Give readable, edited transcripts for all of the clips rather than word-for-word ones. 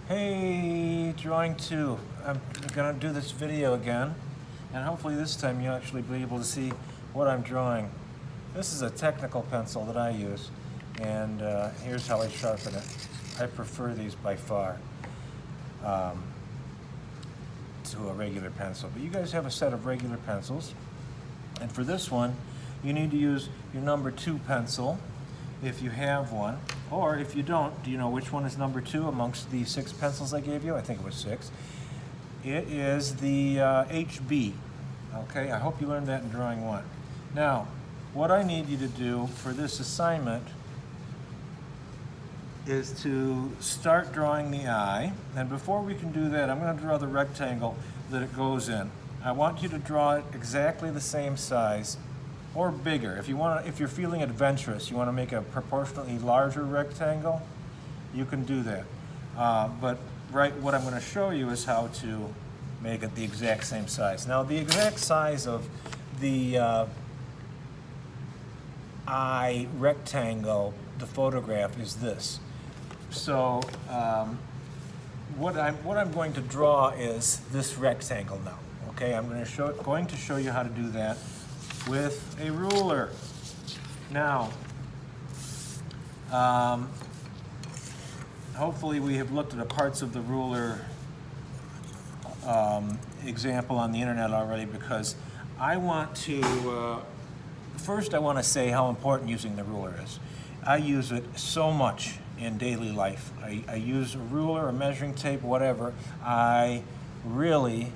Hey, Drawing 2. I'm going to do this video again, and hopefully this time you'll actually be able to see what I'm drawing. This is a technical pencil that I use, and here's how I sharpen it. I prefer these by far to a regular pencil, but you guys have a set of regular pencils, and for this one you need to use your number 2 pencil if you have one, or if you don't, do you know which one is number 2 amongst the 6 pencils I gave you? I think it was 6. It is the HB. Okay, I hope you learned that in Drawing 1. Now, what I need you to do for this assignment is to start drawing the eye, and before we can do that, I'm going to draw the rectangle that it goes in. I want you to draw it exactly the same size or bigger. If you're feeling adventurous, you want to make a proportionately larger rectangle, you can do that. But what I'm going to show you is how to make it the exact same size. Now, the exact size of the eye rectangle, the photograph, is this. So what I'm going to draw is this rectangle now. Okay, I'm going to show you how to do that with a ruler. Now, hopefully we have looked at the parts of the ruler example on the internet already, because I want to, first I want to say how important using the ruler is. I use it so much in daily life. I use a ruler, a measuring tape, whatever. I really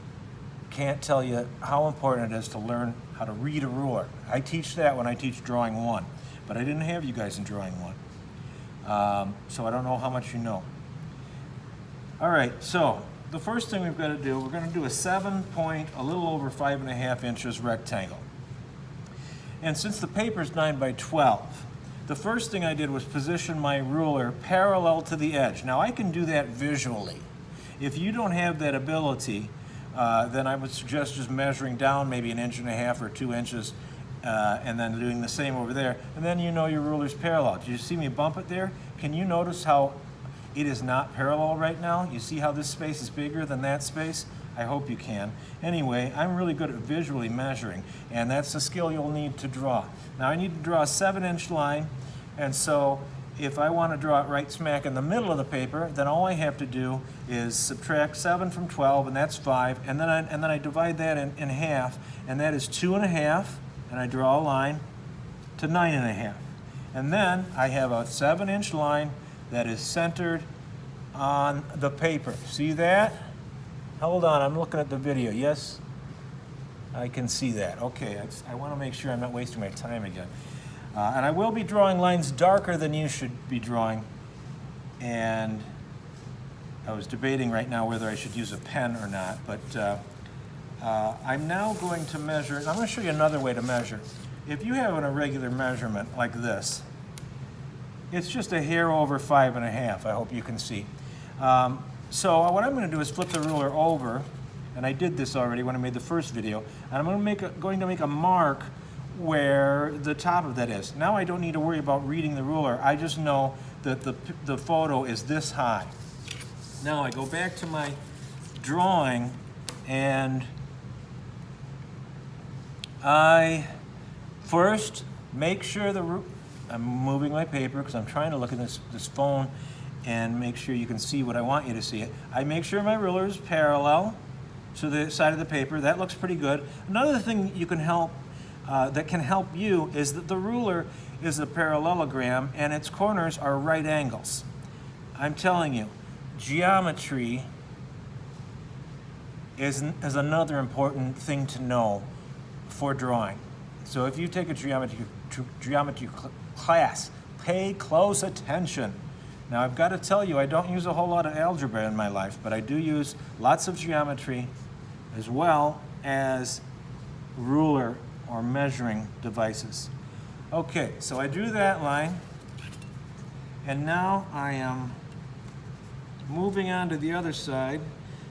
can't tell you how important it is to learn how to read a ruler. I teach that when I teach Drawing 1, but I didn't have you guys in Drawing 1. So I don't know how much you know. All right, so the first thing we've got to do, we're going to do a 7-point, a little over 5.5 inches rectangle. And since the paper's 9 by 12, the first thing I did was position my ruler parallel to the edge. Now I can do that visually. If you don't have that ability, then I would suggest just measuring down maybe 1.5 inches or 2 inches, and then doing the same over there, and then you know your ruler's parallel. Did you see me bump it there? Can you notice how it is not parallel right now? You see how this space is bigger than that space? I hope you can. Anyway, I'm really good at visually measuring, and that's a skill you'll need to draw. Now I need to draw a 7-inch line, and so if I want to draw it right smack in the middle of the paper, then all I have to do is subtract 7 from 12, and that's 5, and then I divide that in half, and that is 2.5, and I draw a line to 9.5. And then I have a 7-inch line that is centered on the paper. See that? Hold on, I'm looking at the video. Yes, I can see that. Okay, I want to make sure I'm not wasting my time again. And I will be drawing lines darker than you should be drawing. And I was debating right now whether I should use a pen or not, but I'm now going to measure. I'm going to show you another way to measure. If you have an irregular measurement like this, it's just a hair over 5.5, I hope you can see. So what I'm going to do is flip the ruler over, and I did this already when I made the first video, and I'm going to make a mark where the top of that is. Now I don't need to worry about reading the ruler. I just know that the photo is this high. Now I go back to my drawing, and I first make sure I'm moving my paper because I'm trying to look at this phone and make sure you can see what I want you to see. I make sure my ruler is parallel to the side of the paper. That looks pretty good. Another thing that can help you is that the ruler is a parallelogram and its corners are right angles. I'm telling you, geometry is another important thing to know for drawing. So if you take a geometry class, pay close attention. Now I've got to tell you, I don't use a whole lot of algebra in my life, but I do use lots of geometry as well as ruler or measuring devices. Okay, so I drew that line, and now I am moving on to the other side.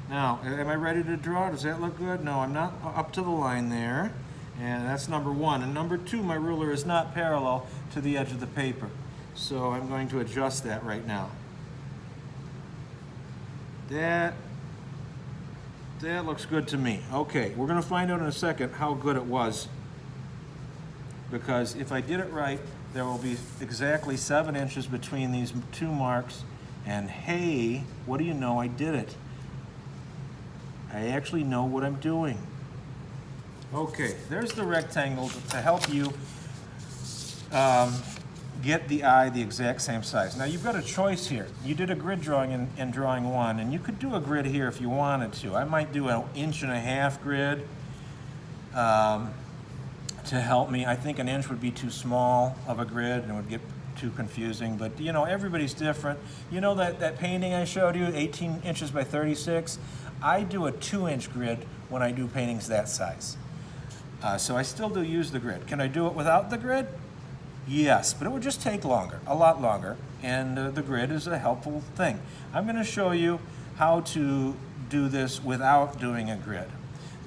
Now, am I ready to draw? Does that look good? No, I'm not up to the line there, and that's number 1. And number 2, my ruler is not parallel to the edge of the paper. So I'm going to adjust that right now. That looks good to me. Okay, we're going to find out in a second how good it was, because if I did it right, there will be exactly 7 inches between these 2 marks, and hey, what do you know, I did it. I actually know what I'm doing. Okay, there's the rectangle to help you get the eye the exact same size. Now you've got a choice here. You did a grid drawing in drawing 1, and you could do a grid here if you wanted to. I might do an 1.5 inch grid to help me. I think 1 inch would be too small of a grid and it would get too confusing, but you know, everybody's different. You know that painting I showed you, 18 inches by 36? I do a 2-inch grid when I do paintings that size. So I still do use the grid. Can I do it without the grid? Yes, but it would just take longer, a lot longer, and the grid is a helpful thing. I'm going to show you how to do this without doing a grid.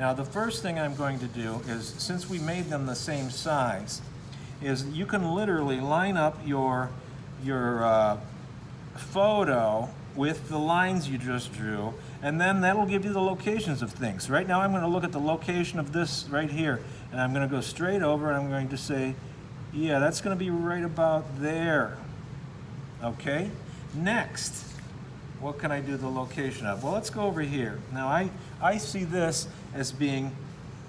Now the first thing I'm going to do is, since we made them the same size, is you can literally line up your photo with the lines you just drew, and then that'll give you the locations of things. Right now I'm going to look at the location of this right here, and I'm going to go straight over and I'm going to say, yeah, that's going to be right about there. Okay? Next, what can I do the location of? Well, let's go over here. Now I see this as being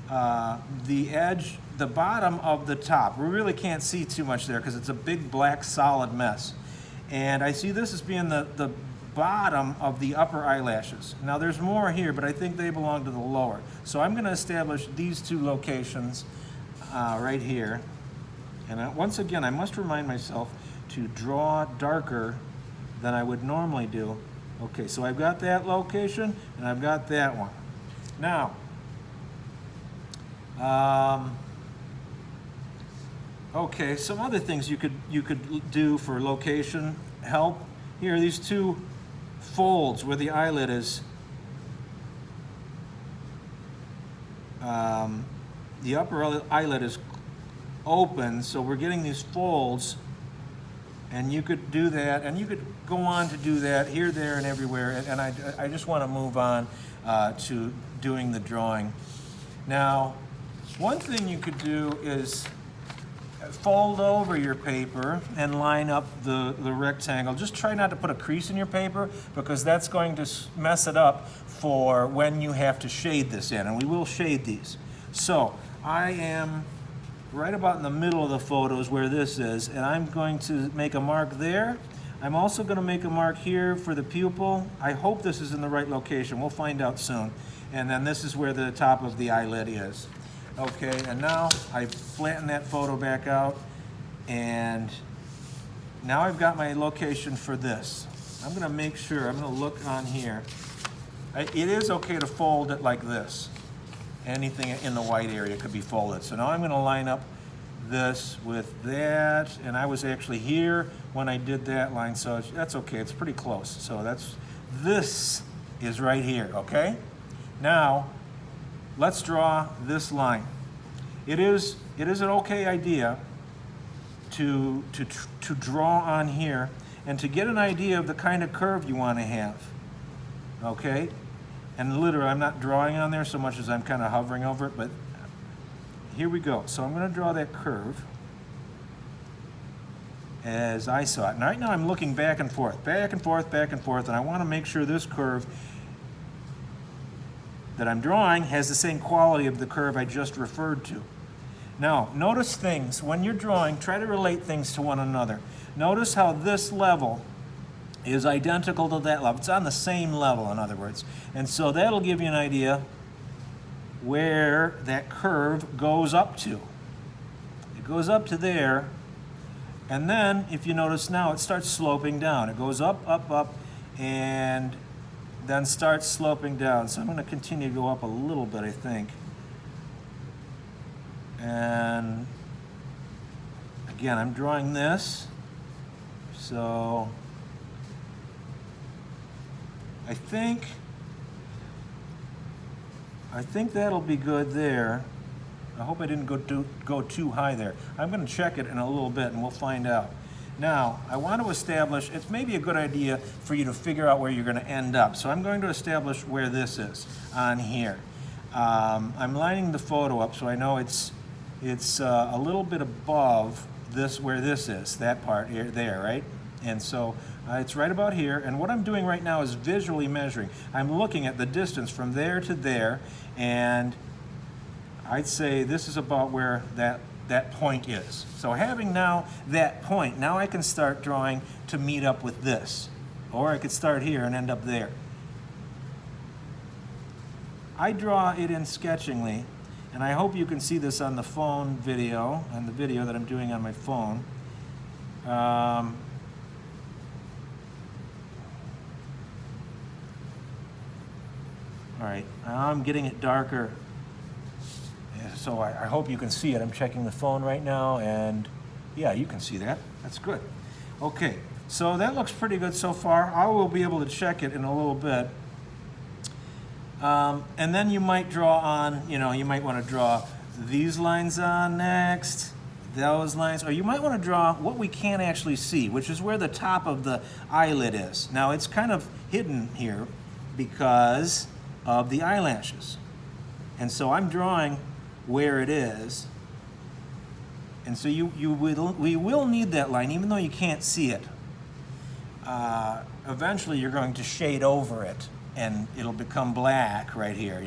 the edge, the bottom of the top. We really can't see too much there because it's a big black solid mess. And I see this as being the bottom of the upper eyelashes. Now there's more here, but I think they belong to the lower. So I'm going to establish these 2 locations right here. And once again, I must remind myself to draw darker than I would normally do. Okay, so I've got that location and I've got that one. Now, okay, some other things you could do for location help. Here, these 2 folds where the eyelid is, the upper eyelid is open, so we're getting these folds, and you could do that, and you could go on to do that here, there, and everywhere, and I just want to move on to doing the drawing. Now, one thing you could do is fold over your paper and line up the rectangle. Just try not to put a crease in your paper, because that's going to mess it up for when you have to shade this in, and we will shade these. So I am right about in the middle of the photos where this is, and I'm going to make a mark there. I'm also going to make a mark here for the pupil. I hope this is in the right location. We'll find out soon. And then this is where the top of the eyelid is. Okay, and now I flatten that photo back out, and now I've got my location for this. I'm going to make sure, I'm going to look on here. It is okay to fold it like this. Anything in the white area could be folded. So now I'm going to line up this with that, and I was actually here when I did that line, so that's okay. It's pretty close. So this is right here, okay? Now, let's draw this line. It is an okay idea to draw on here and to get an idea of the kind of curve you want to have, okay? And literally, I'm not drawing on there so much as I'm kind of hovering over it, but here we go. So I'm going to draw that curve as I saw it. And right now I'm looking back and forth, back and forth, back and forth, and I want to make sure this curve that I'm drawing has the same quality of the curve I just referred to. Now, notice things. When you're drawing, try to relate things to one another. Notice how this level is identical to that level. It's on the same level, in other words. And so that'll give you an idea where that curve goes up to. It goes up to there, and then, if you notice now, it starts sloping down. It goes up, up, up, and then starts sloping down. So I'm going to continue to go up a little bit, I think. And again, I'm drawing this. So I think that'll be good there. I hope I didn't go too high there. I'm going to check it in a little bit and we'll find out. Now, I want to establish, it's maybe a good idea for you to figure out where you're going to end up. So I'm going to establish where this is on here. I'm lining the photo up so I know it's a little bit above this, where this is, that part here, there, right? And so it's right about here, and what I'm doing right now is visually measuring. I'm looking at the distance from there to there, and I'd say this is about where that point is. So having now that point, now I can start drawing to meet up with this. Or I could start here and end up there. I draw it in sketchingly, and I hope you can see this on the phone video, on the video that I'm doing on my phone. All right, now I'm getting it darker. So I hope you can see it. I'm checking the phone right now, and yeah, you can see that. That's good. Okay, so that looks pretty good so far. I will be able to check it in a little bit. And then you might draw on, you might want to draw these lines on next, those lines, or you might want to draw what we can't actually see, which is where the top of the eyelid is. Now, it's kind of hidden here because of the eyelashes. And so I'm drawing where it is, and so we will need that line even though you can't see it. Eventually you're going to shade over it and it'll become black right here,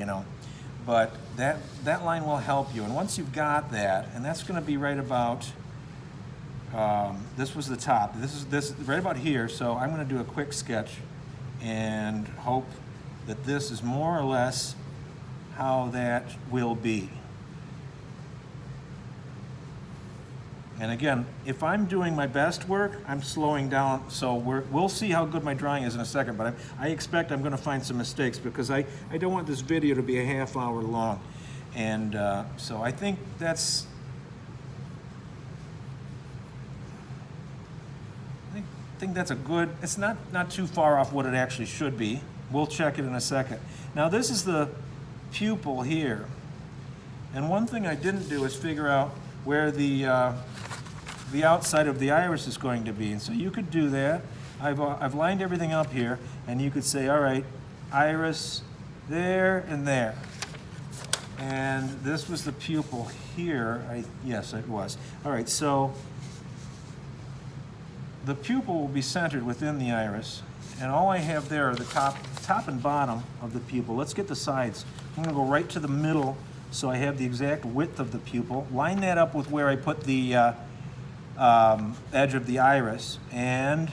but that line will help you. And once you've got that, and that's going to be right about this was the top, this right about here, so I'm going to do a quick sketch and hope that this is more or less how that will be. And again, if I'm doing my best work, I'm slowing down, so we'll see how good my drawing is in a second, but I expect I'm going to find some mistakes because I don't want this video to be a half hour long. And so I think that's, I think that's a good, it's not too far off what it actually should be. We'll check it in a second. Now this is the pupil here. And one thing I didn't do is figure out where the outside of the iris is going to be. And so you could do that. I've lined everything up here, and you could say, all right, iris there and there. And this was the pupil here. Yes, it was. All right, so the pupil will be centered within the iris, and all I have there are the top and bottom of the pupil. Let's get the sides. I'm going to go right to the middle so I have the exact width of the pupil. Line that up with where I put the edge of the iris, and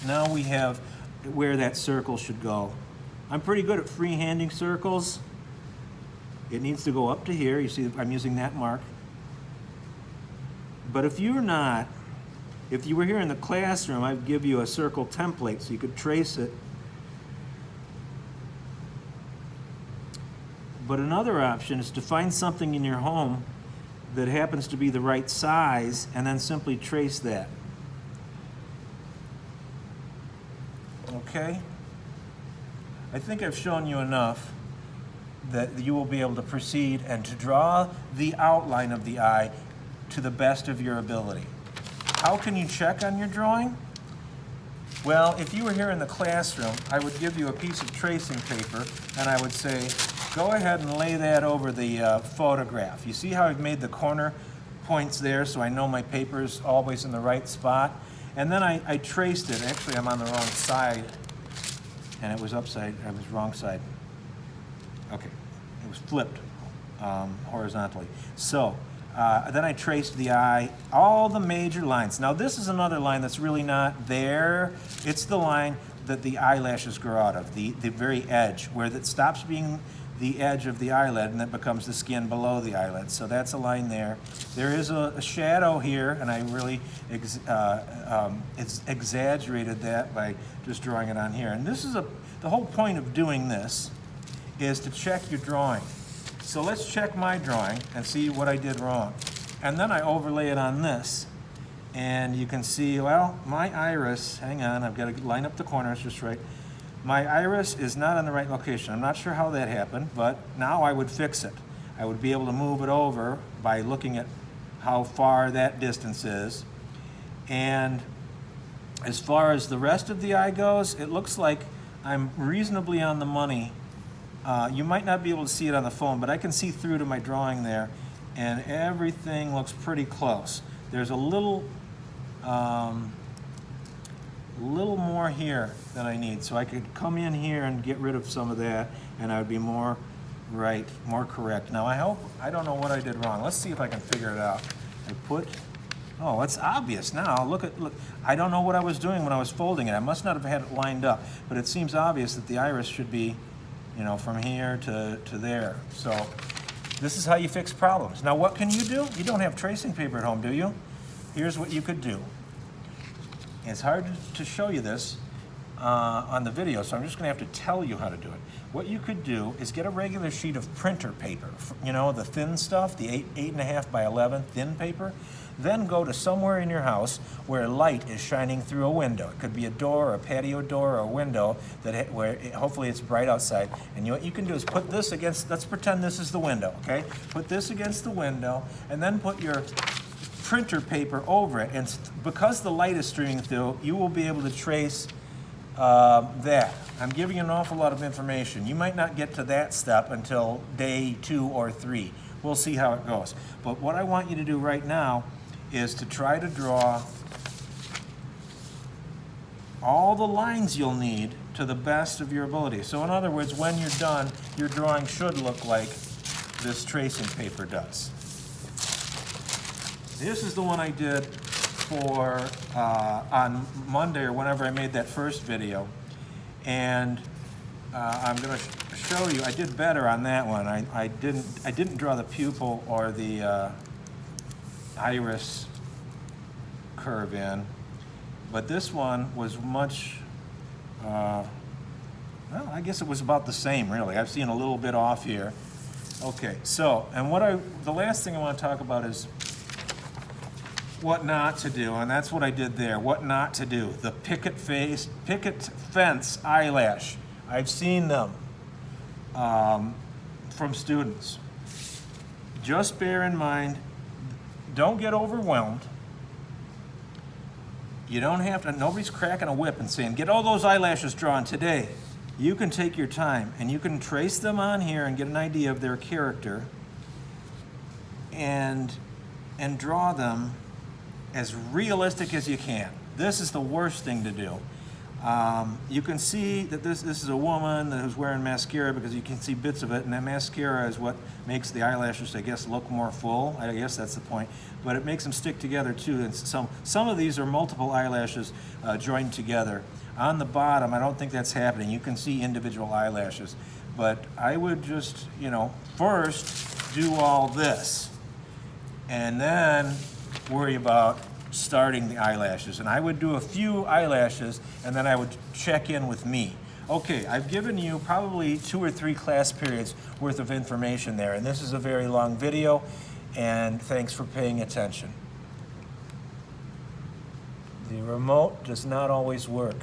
now we have where that circle should go. I'm pretty good at freehanding circles. It needs to go up to here. You see I'm using that mark. But if you're not, if you were here in the classroom, I'd give you a circle template so you could trace it. But another option is to find something in your home that happens to be the right size and then simply trace that. Okay? I think I've shown you enough that you will be able to proceed and to draw the outline of the eye to the best of your ability. How can you check on your drawing? Well, if you were here in the classroom, I would give you a piece of tracing paper and I would say, go ahead and lay that over the photograph. You see how I've made the corner points there so I know my paper's always in the right spot? And then I traced it. Actually, I'm on the wrong side. And it was wrong side. Okay, it was flipped horizontally. So then I traced the eye, all the major lines. Now this is another line that's really not there. It's the line that the eyelashes grow out of, the very edge, where it stops being the edge of the eyelid and it becomes the skin below the eyelid. So that's a line there. There is a shadow here, and I really exaggerated that by just drawing it on here. And this is the whole point of doing this is to check your drawing. So let's check my drawing and see what I did wrong. And then I overlay it on this. And you can see, well, my iris, hang on, I've got to line up the corners just right. My iris is not in the right location. I'm not sure how that happened, but now I would fix it. I would be able to move it over by looking at how far that distance is. And as far as the rest of the eye goes, it looks like I'm reasonably on the money. You might not be able to see it on the phone, but I can see through to my drawing there, and everything looks pretty close. There's a little more here than I need, so I could come in here and get rid of some of that, and I would be more right, more correct. Now I don't know what I did wrong. Let's see if I can figure it out. Oh, it's obvious now. Look. I don't know what I was doing when I was folding it. I must not have had it lined up, but it seems obvious that the iris should be, from here to there. So this is how you fix problems. Now what can you do? You don't have tracing paper at home, do you? Here's what you could do. It's hard to show you this on the video, so I'm just going to have to tell you how to do it. What you could do is get a regular sheet of printer paper, the thin stuff, the 8.5 by 11 thin paper. Then go to somewhere in your house where light is shining through a window. It could be a door, or a patio door, or a window where hopefully it's bright outside. And what you can do is put this against, let's pretend this is the window, okay? Put this against the window, and then put your printer paper over it. And because the light is streaming through, you will be able to trace that. I'm giving you an awful lot of information. You might not get to that step until day 2 or 3. We'll see how it goes. But what I want you to do right now is to try to draw all the lines you'll need to the best of your ability. So in other words, when you're done, your drawing should look like this tracing paper does. This is the one I did for on Monday or whenever I made that first video. And I'm going to show you, I did better on that one. I didn't draw the pupil or the iris curve in, but this one was much, well, I guess it was about the same really. I've seen a little bit off here. Okay, so, and the last thing I want to talk about is what not to do, and that's what I did there. What not to do. The picket fence eyelash. I've seen them from students. Just bear in mind, don't get overwhelmed. You don't have to, nobody's cracking a whip and saying, get all those eyelashes drawn today. You can take your time and you can trace them on here and get an idea of their character and draw them as realistic as you can. This is the worst thing to do. You can see that this is a woman who's wearing mascara because you can see bits of it, and that mascara is what makes the eyelashes, I guess, look more full. I guess that's the point. But it makes them stick together too. And some of these are multiple eyelashes joined together. On the bottom, I don't think that's happening. You can see individual eyelashes. But I would just, first do all this, and then worry about starting the eyelashes. And I would do a few eyelashes, and then I would check in with me. Okay, I've given you probably 2 or 3 class periods worth of information there, and this is a very long video, and thanks for paying attention. The remote does not always work.